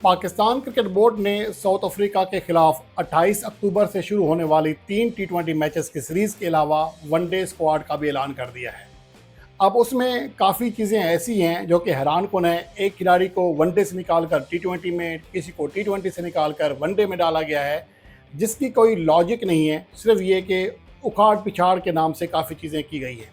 Pakistan cricket board ने south Africa के खिलाफ 28 अक्टूबर से शुरू होने वाली 3 T20 मैचेस की सीरीज़ के अलावा वनडे स्क्वाड का भी ऐलान कर दिया है। अब उसमें काफ़ी चीज़ें ऐसी हैं जो कि हैरान कुन है। एक खिलाड़ी को वनडे से निकाल कर T20 में, किसी को T20 से निकाल कर वनडे में डाला गया है, जिसकी कोई लॉजिक नहीं है। सिर्फ ये कि उखाड़ पिछाड़ के नाम से काफ़ी चीज़ें की गई हैं।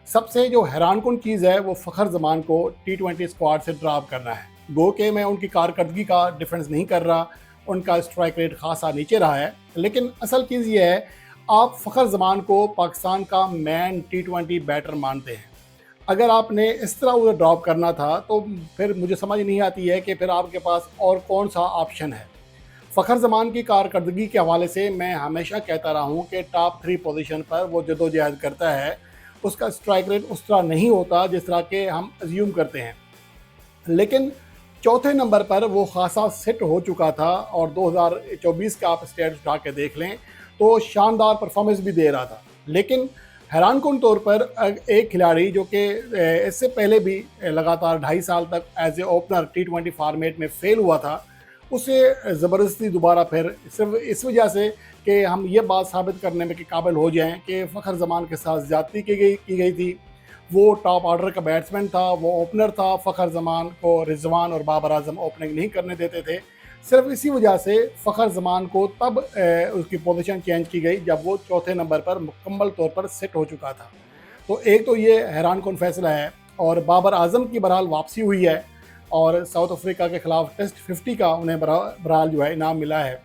सबसे जो हैरान कुन चीज़ है वो फ़खर जमान को T20 स्क्वाड से ड्रॉप करना है। गो के मैं उनकी कारकर्दगी का डिफेंस नहीं कर रहा, उनका स्ट्राइक रेट खासा नीचे रहा है, लेकिन असल चीज़ ये है, आप फ़खर जमान को पाकिस्तान का मैन T20 बैटर मानते हैं। अगर आपने इस तरह उधर ड्रॉप करना था तो फिर मुझे समझ नहीं आती है कि फिर आपके पास और कौन सा ऑप्शन है। फ़खर जमान की कारकर्दगी के हवाले से मैं हमेशा कहता रहा हूँ कि टॉप 3 पोजीशन पर वो जदोजहद करता है, उसका स्ट्राइक रेट उस तरह नहीं होता जिस तरह के हम अज्यूम करते हैं, लेकिन चौथे नंबर पर वो खासा सेट हो चुका था और 2024 का आप स्टेट्स उठा के देख लें तो शानदार परफॉर्मेंस भी दे रहा था। लेकिन हैरानकुन तौर पर एक खिलाड़ी जो कि इससे पहले भी लगातार 2.5 साल तक as a opener T20 format में फेल हुआ था, उसे ज़बरदस्ती दोबारा फिर सिर्फ इस वजह से कि हम ये बात साबित करने में के काबिल हो जाएं कि फ़खर जमान के साथ ज़्यादती की गई थी। वो टॉप ऑर्डर का बैट्समैन था, वो ओपनर था, फ़खर जमान को रिजवान और बाबर आजम ओपनिंग नहीं करने देते थे। सिर्फ इसी वजह से फ़खर जमान को तब उसकी पोजीशन चेंज की गई जब वो चौथे नंबर पर मुकम्मल तौर पर सेट हो चुका था। तो एक तो ये हैरानकुन फैसला है। और बाबर आजम की बहरहाल वापसी हुई है और साउथ अफ्रीका के खिलाफ टेस्ट 50 का उन्हें बहरहाल जो है इनाम मिला है।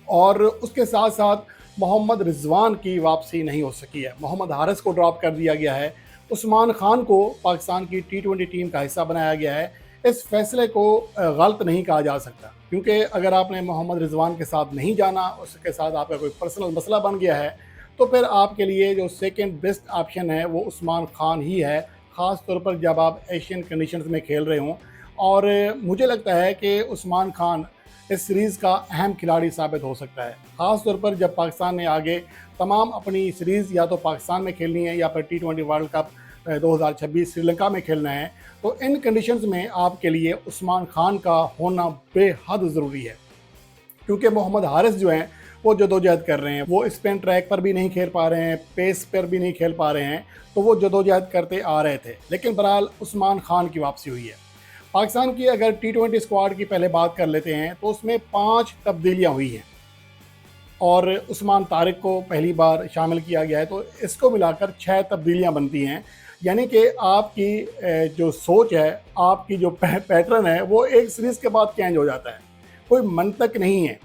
और उसके साथ साथ मोहम्मद रिजवान की वापसी नहीं हो सकी है, मोहम्मद हारिस को ड्रॉप कर दिया गया है, उस्मान खान को पाकिस्तान की T20 टीम का हिस्सा बनाया गया है। इस फैसले को गलत नहीं कहा जा सकता, क्योंकि अगर आपने मोहम्मद रिजवान के साथ नहीं जाना, उसके साथ आपका कोई पर्सनल मसला बन गया है, तो फिर आपके लिए जो सेकंड बेस्ट ऑप्शन है वो उस्मान खान ही है, ख़ास तौर पर जब आप एशियन कंडीशंस में खेल रहे हों। और मुझे लगता है कि उस्मान खान इस सीरीज़ का अहम खिलाड़ी साबित हो सकता है, ख़ास तौर पर जब पाकिस्तान ने आगे तमाम अपनी सीरीज़ या तो पाकिस्तान में खेलनी है या फिर T20 वर्ल्ड कप 2026 श्रीलंका में खेलना है। तो इन कंडीशंस में आपके लिए उस्मान खान का होना बेहद ज़रूरी है, क्योंकि मोहम्मद हारिस जो हैं वो जदोजहद कर रहे हैं, वो स्पिन ट्रैक पर भी नहीं खेल पा रहे हैं, पेस पर भी नहीं खेल पा रहे हैं, तो वो जदोजहद करते आ रहे थे। लेकिन बहरहाल उस्मान खान की वापसी हुई है। पाकिस्तान की अगर T20 स्क्वाड की पहले बात कर लेते हैं तो उसमें 5 तब्दीलियाँ हुई हैं और उस्मान तारिक को पहली बार शामिल किया गया है, तो इसको मिलाकर 6 तब्दीलियाँ बनती हैं। यानी कि आपकी जो सोच है, आपकी जो पैटर्न है, वो एक सीरीज़ के बाद चेंज हो जाता है, कोई मंतक नहीं है।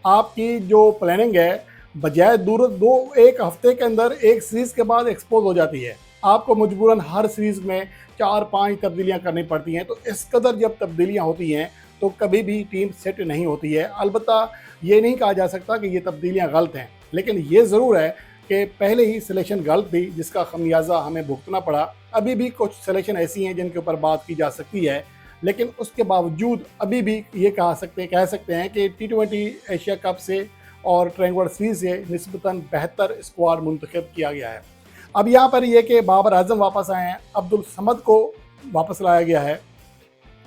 आपकी जो प्लानिंग है बजाय दूर दो एक हफ्ते के अंदर एक सीरीज़ के बाद एक्सपोज हो जाती है, आपको मजबूरन हर सीरीज़ में 4-5 तब्दीलियाँ करनी पड़ती हैं। तो इस कदर जब तब्दीलियाँ होती हैं तो कभी भी टीम सेट नहीं होती है। अलबत्ता ये नहीं कहा जा सकता कि ये तब्दीलियाँ गलत हैं, लेकिन ये ज़रूर है कि पहले ही सिलेक्शन गलत थी जिसका खमियाजा हमें भुगतना पड़ा। अभी भी कुछ सिलेक्शन ऐसी हैं जिनके ऊपर बात की जा सकती है, लेकिन उसके बावजूद अभी भी ये कह सकते हैं कि T20 एशिया कप से और ट्रायंगुलर सीरीज से निस्बतन बेहतर स्क्वाड मुंतखब किया गया है। अब यहाँ पर यह कि बाबर आजम वापस आए हैं, अब्दुल समद को वापस लाया गया है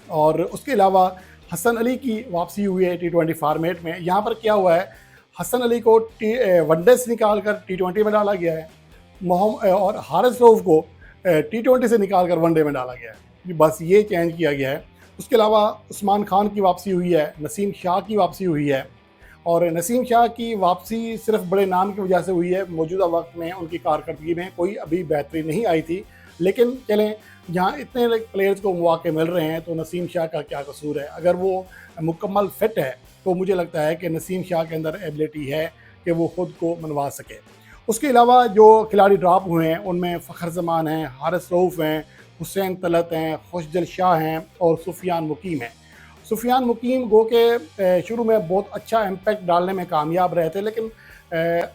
और उसके अलावा हसन अली की वापसी हुई है T20 फॉर्मेट में। यहाँ पर क्या हुआ है, हसन अली को वनडे से निकाल कर T20 में डाला गया है, और हारिस रऊफ को T20 से निकाल कर वनडे में डाला गया है, बस ये चेंज किया गया है। उसके अलावा उस्मान खान की वापसी हुई है, नसीम शाह की वापसी हुई है, और नसीम शाह की वापसी सिर्फ बड़े नाम की वजह से हुई है। मौजूदा वक्त में उनकी कारकर्दगी में कोई अभी बेहतरी नहीं आई थी, लेकिन चलें, जहाँ इतने प्लेयर्स को मौके मिल रहे हैं तो नसीम शाह का क्या कसूर है। अगर वो मुकम्मल फिट है तो मुझे लगता है कि नसीम शाह के अंदर एबिलिटी है कि वो ख़ुद को मनवा सके। उसके अलावा जो खिलाड़ी ड्रॉप हुए हैं उनमें फ़खर जमान हैं, हारिस रऊफ हैं, हुसैन तलत हैं, खुशदिल शाह हैं और सुफियान मुकीम हैं। सुफियान मुकीम गो के शुरू में बहुत अच्छा इम्पैक्ट डालने में कामयाब रहे थे, लेकिन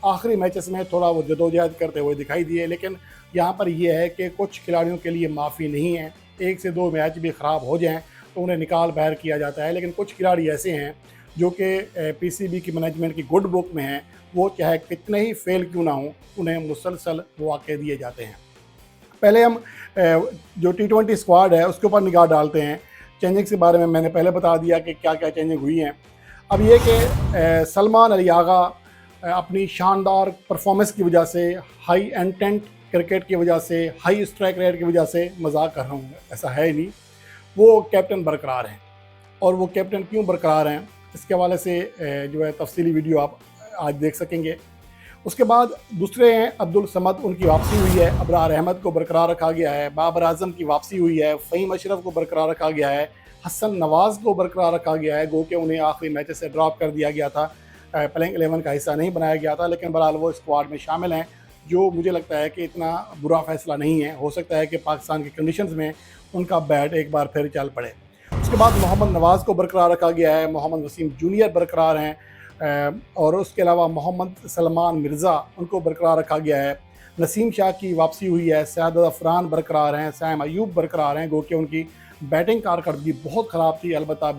आखिरी मैचेस में थोड़ा वो जदोजहद करते हुए दिखाई दिए। लेकिन यहाँ पर यह है कि कुछ खिलाड़ियों के लिए माफ़ी नहीं है, 1 से 2 मैच भी ख़राब हो जाएं तो उन्हें निकाल बाहर किया जाता है। लेकिन कुछ खिलाड़ी ऐसे हैं जो कि PCB की मैनेजमेंट की गुड बुक में हैं, वो चाहे कितने ही फेल क्यों ना हों, उन्हें मुसलसल मौके दिए जाते हैं। पहले हम जो T20 स्क्वाड है उसके ऊपर निगाह डालते हैं। चेंजिंग्स के बारे में मैंने पहले बता दिया कि क्या क्या चेंजिंग हुई हैं। अब ये कि सलमान अली आगा अपनी शानदार परफॉर्मेंस की वजह से, हाई इंटेंट क्रिकेट की वजह से, हाई स्ट्राइक रेट की वजह से, मजाक कर रहा हूँ, ऐसा है ही नहीं, वो कैप्टन बरकरार हैं। और वो कैप्टन क्यों बरकरार हैं, इसके हवाले से जो है तफसीली वीडियो आप आज देख सकेंगे। उसके बाद दूसरे हैं अब्दुल समद, उनकी वापसी हुई है। अबरार अहमद को बरकरार रखा गया है। बाबर आजम की वापसी हुई है। फ़हीम अशरफ को बरकरार रखा गया है। हसन नवाज़ को बरकरार रखा गया है, गो कि उन्हें आखिरी मैचेस से ड्रॉप कर दिया गया था, प्लेइंग 11 का हिस्सा नहीं बनाया गया था, लेकिन बहरहाल वो स्क्वाड में शामिल हैं, जो मुझे लगता है कि इतना बुरा फैसला नहीं है। हो सकता है कि पाकिस्तान की कंडीशंस में उनका बैट एक बार फिर चल पड़े। उसके बाद मोहम्मद नवाज़ को बरकरार रखा गया है। मोहम्मद वसीम जूनियर बरकरार हैं, और उसके अलावा मोहम्मद सलमान मिर्ज़ा, उनको बरकरार रखा गया है। नसीम शाह की वापसी हुई है। सैयद अफरान बरकरार हैं। सैम अयूब बरकरार हैं, गो कि उनकी बैटिंग कारकर्दगी बहुत ख़राब थी, अलबत्ता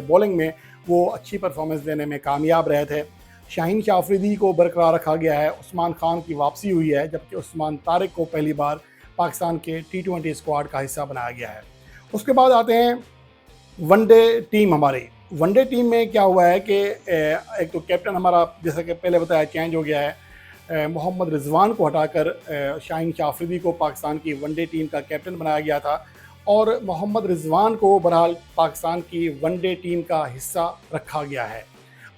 बॉलिंग में वो अच्छी परफॉर्मेंस देने में कामयाब रहे थे। शाहीन शाह अफरीदी को बरकरार रखा गया है। उस्मान खान की वापसी हुई है, जबकि उस्मान तारिक को पहली बार पाकिस्तान के T20 स्क्वाड का हिस्सा बनाया गया है। उसके बाद आते हैं वनडे टीम। हमारी वनडे टीम में क्या हुआ है कि एक तो कैप्टन हमारा, जैसा कि पहले बताया, चेंज हो गया है। मोहम्मद रिजवान को हटाकर शाहीन शाह अफरीदी को पाकिस्तान की वनडे टीम का कैप्टन बनाया गया था, और मोहम्मद रिजवान को बहरहाल पाकिस्तान की वनडे टीम का हिस्सा रखा गया है।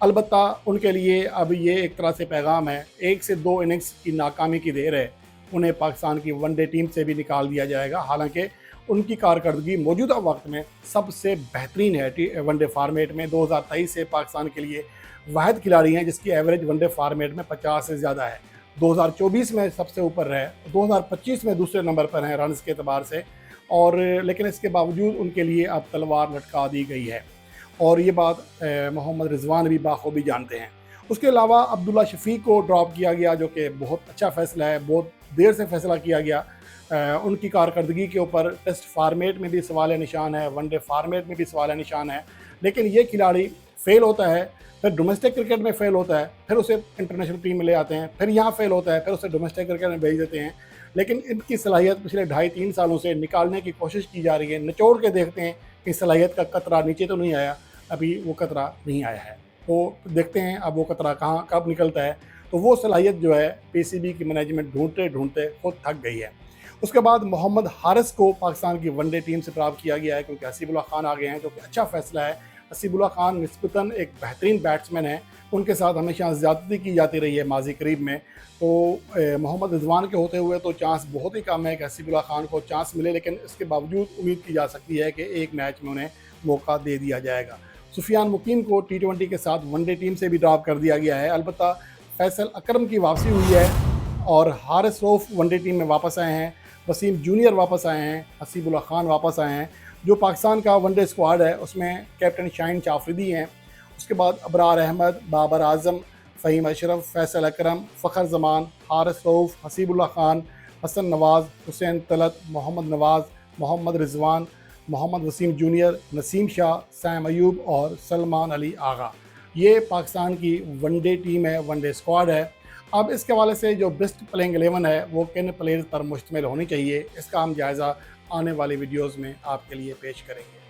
अलबत्ता उनके लिए अब ये एक तरह से पैगाम है, 1 से 2 इनिंग्स की नाकामी की देर है, उन्हें पाकिस्तान की वनडे टीम से भी निकाल दिया जाएगा। हालांकि उनकी कारकर्दगी मौजूदा वक्त में सबसे बेहतरीन है वनडे फार्मेट में। 2023 से पाकिस्तान के लिए वाहिद खिलाड़ी हैं जिसकी एवरेज वनडे फार्मेट में 50 से ज़्यादा है। 2024 में सबसे ऊपर रहे, 2025 में दूसरे नंबर पर हैं रन्स के एतबार से, और लेकिन इसके बावजूद उनके लिए अब तलवार लटका दी गई है, और ये बात मोहम्मद रिजवान भी बाखूबी जानते हैं। उसके अलावा अब्दुल्ला शफीक को ड्रॉप किया गया, जो कि बहुत अच्छा फ़ैसला है, बहुत देर से फ़ैसला किया गया। उनकी कारकर्दगी के ऊपर टेस्ट फार्मेट में भी सवाल निशान है, वनडे फार्मेट में भी सवाल निशान है, लेकिन ये खिलाड़ी फेल होता है, फिर डोमेस्टिक क्रिकेट में फेल होता है, फिर उसे इंटरनेशनल टीम में ले आते हैं, फिर यहाँ फेल होता है, फिर उसे डोमेस्टिक क्रिकेट में भेज देते हैं। लेकिन इनकी सलाहियत पिछले 2.5-3 सालों से निकालने की कोशिश की जा रही है। निचोड़ के देखते हैं कि सलाहियत का कतरा नीचे तो नहीं आया, अभी वो कतरा नहीं आया है, तो देखते हैं अब वो कतरा कहाँ कब निकलता है। तो वो सलाहियत जो है PCB की मैनेजमेंट ढूंढते ढूंढते खुद थक गई है। उसके बाद मोहम्मद हारिस को पाकिस्तान की वनडे टीम से प्राप्त किया गया है, क्योंकि हसीबुल्लाह खान आ गए हैं, जो कि अच्छा फैसला है। हसीबुल्लाह खान निस्बतन एक बेहतरीन बैट्समैन है, उनके साथ हमेशा ज़्यादती की जाती रही है माजी करीब में, तो मोहम्मद रिजवान के होते हुए तो चांस बहुत ही कम है कि हसीबुल्लाह खान को चांस मिले, लेकिन इसके बावजूद उम्मीद की जा सकती है कि एक मैच में उन्हें मौका दे दिया जाएगा। सुफियान मुकीम को T20 के साथ वनडे टीम से भी ड्रॉप कर दिया गया है। अलबत्ता फैसल अकरम की वापसी हुई है, और हारिस रऊफ वनडे टीम में वापस आए हैं। वसीम जूनियर वापस आए हैं। हसीबुल्लाह खान वापस आए हैं। जो पाकिस्तान का वनडे स्क्वाड है उसमें कैप्टन शाहीन शाह अफरीदी हैं। उसके बाद अबरार अहमद, बाबर आजम, फ़हीम अशरफ, फैसल अकरम, फ़खर जमान, हारिस रऊफ, हसीबुल्लाह खान, हसन नवाज़, हुसैन तलत, मोहम्मद नवाज़, मोहम्मद रिजवान, मोहम्मद वसीम जूनियर, नसीम शाह, सैम अयूब और सलमान अली आगा, ये पाकिस्तान की वनडे टीम है, वनडे स्क्वाड है। अब इसके हवाले से जो बेस्ट प्लेइंग 11 है वो किन प्लेयर्स पर मुश्तमिल होनी चाहिए, इसका हम जायज़ा आने वाली वीडियोज़ में आपके लिए पेश करेंगे।